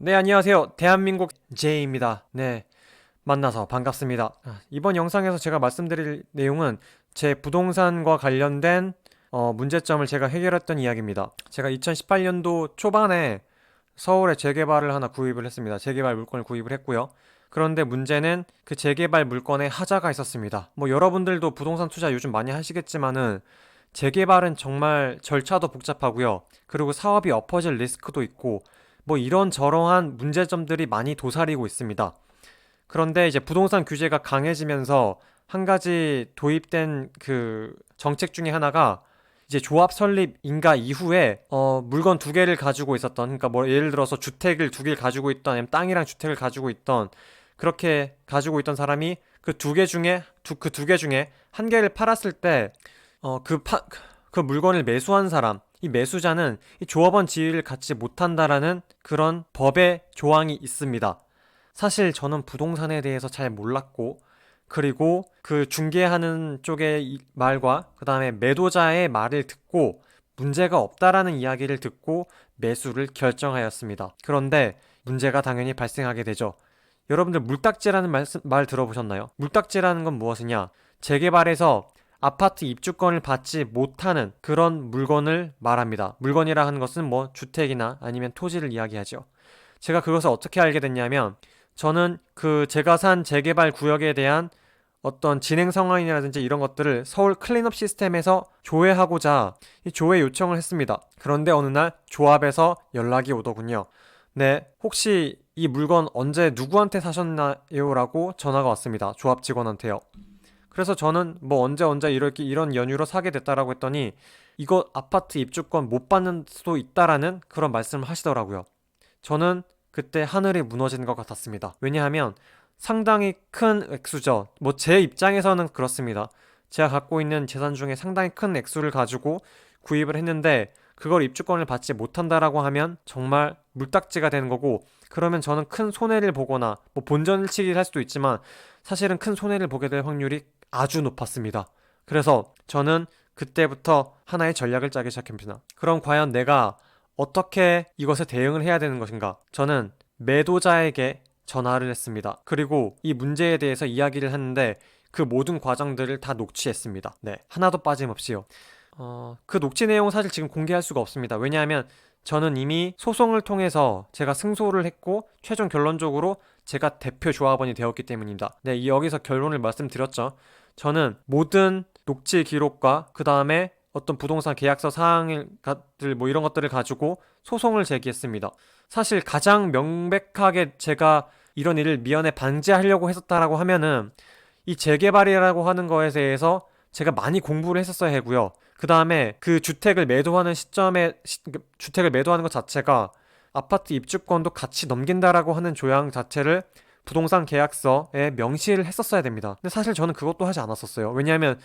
네, 안녕하세요. 대한민국 제이입니다. 네, 만나서 반갑습니다. 이번 영상에서 제가 말씀드릴 내용은 제 부동산과 관련된 문제점을 제가 해결했던 이야기입니다. 제가 2018년도 초반에 서울에 재개발을 하나 구입을 했습니다. 재개발 물건을 구입을 했고요. 그런데 문제는 그 재개발 물건에 하자가 있었습니다. 뭐 여러분들도 부동산 투자 요즘 많이 하시겠지만은 재개발은 정말 절차도 복잡하고요. 그리고 사업이 엎어질 리스크도 있고 뭐 이런저러한 문제점들이 많이 도사리고 있습니다. 그런데 이제 부동산 규제가 강해지면서 한 가지 도입된 그 정책 중에 하나가 이제 조합 설립 인가 이후에 물건 두 개를 가지고 있었던, 그러니까 뭐 예를 들어서 주택을 두 개를 가지고 있던, 아니면 땅이랑 주택을 가지고 있던, 그렇게 가지고 있던 사람이 그 두 개 중에 한 개를 팔았을 때 그 물건을 매수한 사람, 이 매수자는 이 조합원 지위를 갖지 못한다라는 그런 법의 조항이 있습니다. 사실 저는 부동산에 대해서 잘 몰랐고, 그리고 그 중개하는 쪽의 말과 그 다음에 매도자의 말을 듣고 문제가 없다라는 이야기를 듣고 매수를 결정하였습니다. 그런데 문제가 당연히 발생하게 되죠. 여러분들 물딱지라는 말 들어보셨나요? 물딱지라는 건 무엇이냐? 재개발에서 아파트 입주권을 받지 못하는 그런 물건을 말합니다. 물건이라 하는 것은 뭐 주택이나 아니면 토지를 이야기하죠. 제가 그것을 어떻게 알게 됐냐면, 저는 그 제가 산 재개발 구역에 대한 어떤 진행 상황이라든지 이런 것들을 서울 클린업 시스템에서 조회하고자 이 조회 요청을 했습니다. 그런데 어느 날 조합에서 연락이 오더군요. 네, 혹시 이 물건 언제 누구한테 사셨나요? 라고 전화가 왔습니다. 조합 직원한테요. 그래서 저는 뭐 언제 이렇게 이런 연유로 사게 됐다라고 했더니 이거 아파트 입주권 못 받는 수도 있다라는 그런 말씀을 하시더라고요. 저는 그때 하늘이 무너지는 것 같았습니다. 왜냐하면 상당히 큰 액수죠. 뭐 제 입장에서는 그렇습니다. 제가 갖고 있는 재산 중에 상당히 큰 액수를 가지고 구입을 했는데 그걸 입주권을 받지 못한다라고 하면 정말 물딱지가 되는 거고, 그러면 저는 큰 손해를 보거나 뭐 본전일치기를 할 수도 있지만 사실은 큰 손해를 보게 될 확률이 아주 높았습니다. 그래서 저는 그때부터 하나의 전략을 짜기 시작합니다. 그럼 과연 내가 어떻게 이것에 대응을 해야 되는 것인가? 저는 매도자에게 전화를 했습니다. 그리고 이 문제에 대해서 이야기를 했는데 그 모든 과정들을 다 녹취했습니다. 네, 하나도 빠짐없이요. 그 녹취 내용은 사실 지금 공개할 수가 없습니다. 왜냐하면 저는 이미 소송을 통해서 제가 승소를 했고 최종 결론적으로 제가 대표 조합원이 되었기 때문입니다. 네, 여기서 결론을 말씀드렸죠. 저는 모든 녹취 기록과 그 다음에 어떤 부동산 계약서 사항들 뭐 이런 것들을 가지고 소송을 제기했습니다. 사실 가장 명백하게 제가 이런 일을 미연에 방지하려고 했었다라고 하면은 이 재개발이라고 하는 거에 대해서 제가 많이 공부를 했었어야 하고요. 그 다음에 그 주택을 매도하는 주택을 매도하는 것 자체가 아파트 입주권도 같이 넘긴다라고 하는 조항 자체를 부동산 계약서에 명시를 했었어야 됩니다. 근데 사실 저는 그것도 하지 않았었어요. 왜냐하면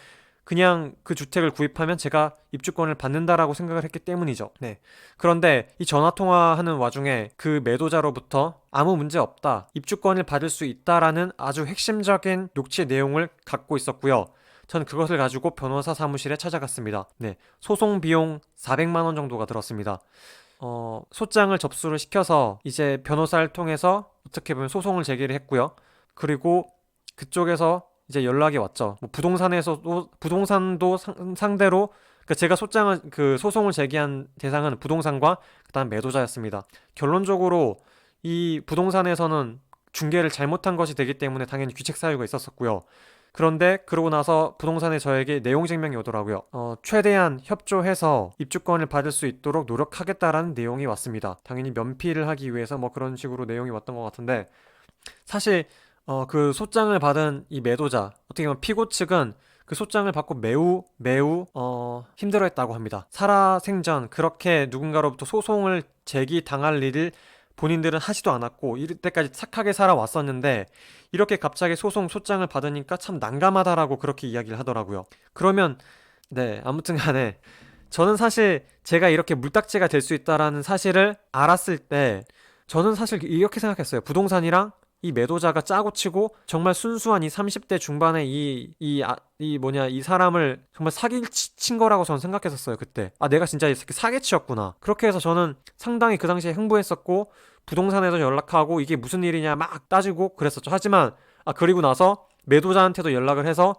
그냥 그 주택을 구입하면 제가 입주권을 받는다라고 생각을 했기 때문이죠. 네. 그런데 이 전화 통화하는 와중에 그 매도자로부터 아무 문제 없다, 입주권을 받을 수 있다라는 아주 핵심적인 녹취 내용을 갖고 있었고요. 저는 그것을 가지고 변호사 사무실에 찾아갔습니다. 네. 소송 비용 400만 원 정도가 들었습니다. 소장을 접수를 시켜서 이제 변호사를 통해서 어떻게 보면 소송을 제기를 했고요. 그리고 그쪽에서 이제 연락이 왔죠. 뭐 부동산도 상대로, 그러니까 제가 소송을 제기한 대상은 부동산과 그다음 매도자였습니다. 결론적으로 이 부동산에서는 중개를 잘못한 것이 되기 때문에 당연히 귀책 사유가 있었었고요. 그런데 그러고 나서 부동산에 저에게 내용 증명이 오더라고요. 최대한 협조해서 입주권을 받을 수 있도록 노력하겠다라는 내용이 왔습니다. 당연히 면피를 하기 위해서 뭐 그런 식으로 내용이 왔던 것 같은데, 사실 그 소장을 받은 이 매도자, 어떻게 보면 피고 측은 그 소장을 받고 매우 힘들어했다고 합니다. 살아생전 그렇게 누군가로부터 소송을 제기당할 일을 본인들은 하지도 않았고 이때까지 착하게 살아왔었는데 이렇게 갑자기 소장을 받으니까 참 난감하다라고 그렇게 이야기를 하더라고요. 그러면 네, 아무튼 간에 저는 사실 제가 이렇게 물딱지가 될 수 있다라는 사실을 알았을 때 저는 사실 이렇게 생각했어요. 부동산이랑 이 매도자가 짜고 치고 정말 순수한 이 30대 중반의 이 사람을 정말 친 거라고 저는 생각했었어요, 그때. 아, 내가 진짜 이 새끼 사기치였구나. 그렇게 해서 저는 상당히 그 당시에 흥분했었고, 부동산에도 연락하고 이게 무슨 일이냐 막 따지고 그랬었죠. 하지만 그리고 나서 매도자한테도 연락을 해서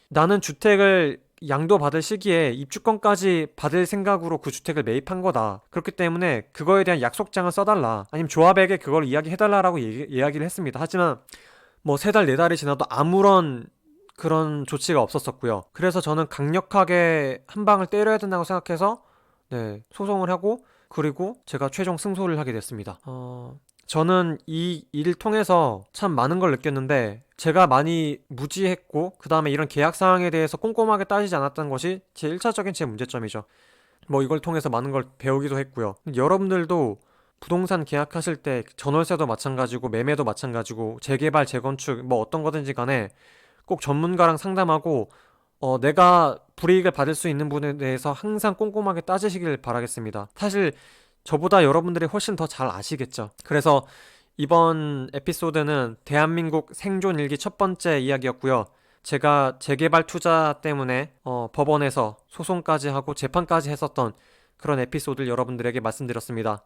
나는 주택을 양도받을 시기에 입주권까지 받을 생각으로 그 주택을 매입한 거다. 그렇기 때문에 그거에 대한 약속장을 써달라. 아니면 조합에게 그걸 이야기해달라라고 이야기를 했습니다. 하지만 뭐 3달, 4달이 지나도 아무런 그런 조치가 없었었고요. 그래서 저는 강력하게 한 방을 때려야 된다고 생각해서 네, 소송을 하고 그리고 제가 최종 승소를 하게 됐습니다. 저는 이 일을 통해서 참 많은 걸 느꼈는데 제가 많이 무지했고 그 다음에 이런 계약 사항에 대해서 꼼꼼하게 따지지 않았던 것이 제 1차적인 제 문제점이죠. 뭐 이걸 통해서 많은 걸 배우기도 했고요. 여러분들도 부동산 계약하실 때 전월세도 마찬가지고 매매도 마찬가지고 재개발, 재건축 뭐 어떤 거든지 간에 꼭 전문가랑 상담하고 내가 불이익을 받을 수 있는 부분에 대해서 항상 꼼꼼하게 따지시길 바라겠습니다. 사실 저보다 여러분들이 훨씬 더 잘 아시겠죠. 그래서 이번 에피소드는 대한민국 생존 일기 첫 번째 이야기였고요. 제가 재개발 투자 때문에 법원에서 소송까지 하고 재판까지 했었던 그런 에피소드를 여러분들에게 말씀드렸습니다.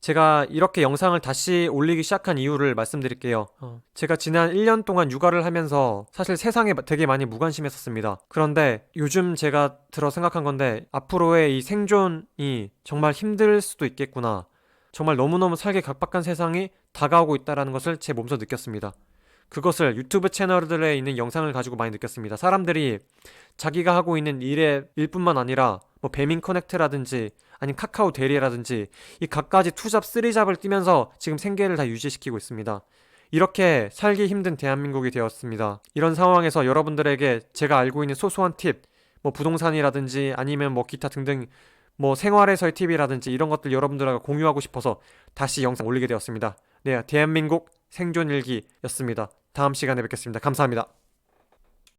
제가 이렇게 영상을 다시 올리기 시작한 이유를 말씀드릴게요. 제가 지난 1년 동안 육아를 하면서 사실 세상에 되게 많이 무관심했었습니다. 그런데 요즘 제가 들어 생각한 건데 앞으로의 이 생존이 정말 힘들 수도 있겠구나. 정말 너무너무 살기 각박한 세상이 다가오고 있다는 것을 제 몸소 느꼈습니다. 그것을 유튜브 채널들에 있는 영상을 가지고 많이 느꼈습니다. 사람들이 자기가 하고 있는 일뿐만 아니라 뭐 배민 커넥트라든지 아니면 카카오 대리라든지 이 갖가지 투잡 쓰리잡을 뛰면서 지금 생계를 다 유지시키고 있습니다. 이렇게 살기 힘든 대한민국이 되었습니다. 이런 상황에서 여러분들에게 제가 알고 있는 소소한 팁, 뭐 부동산이라든지 아니면 뭐 기타 등등 뭐 생활에서의 팁이라든지 이런 것들 여러분들과 공유하고 싶어서 다시 영상 올리게 되었습니다. 네, 대한민국 생존일기였습니다. 다음 시간에 뵙겠습니다. 감사합니다.